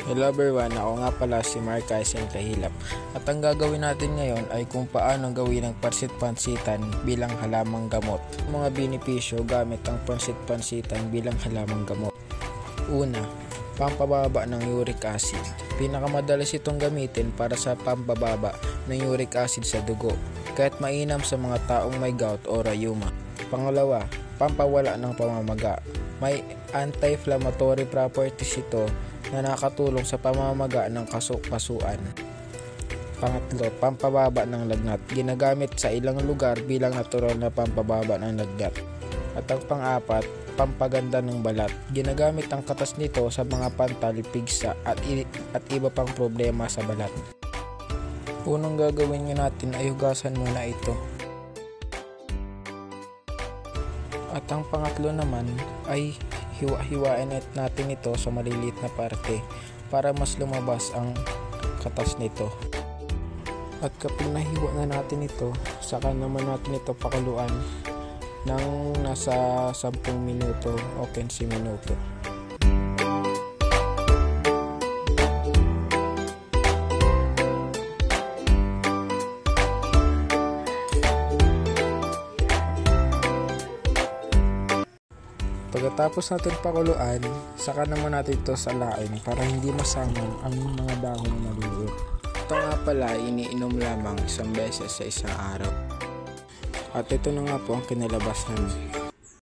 Hello everyone, ako nga pala si Mark Kaisen Kahilap at ang gagawin natin ngayon ay kung paano gawin ang pansit-pansitan bilang halamang gamot. Mga benepisyo gamit ang pansit-pansitan bilang halamang gamot. Una, pampababa ng uric acid. Pinakamadalas itong gamitin para sa pampababa ng uric acid sa dugo, kahit mainam sa mga taong may gout o rheuma. Pangalawa, pampawala ng pamamaga. May anti-inflammatory properties ito na nakatulong sa pamamaga ng kasukasuan. Pangatlo, pampababa ng lagnat. Ginagamit sa ilang lugar bilang natural na pampababa ng lagnat. At ang pang-apat, pampaganda ng balat. Ginagamit ang katas nito sa mga pantal, pigsa at iba pang problema sa balat. Unang gagawin natin ay hugasan muna ito. At ang pangatlo naman ay hiwa-hiwain natin ito sa maliliit na parte para mas lumabas ang katas nito. At kapag nahiwa na natin ito, saka naman natin ito pakuluan ng nasa 10 minuto o 15 minuto. Pagkatapos natin pakuluan, saka naman natin ito salain para hindi masaman ang mga dahon na maliliit. Ito nga pala, iniinom lamang isang beses sa isang araw. At ito na nga po ang kinalabasan.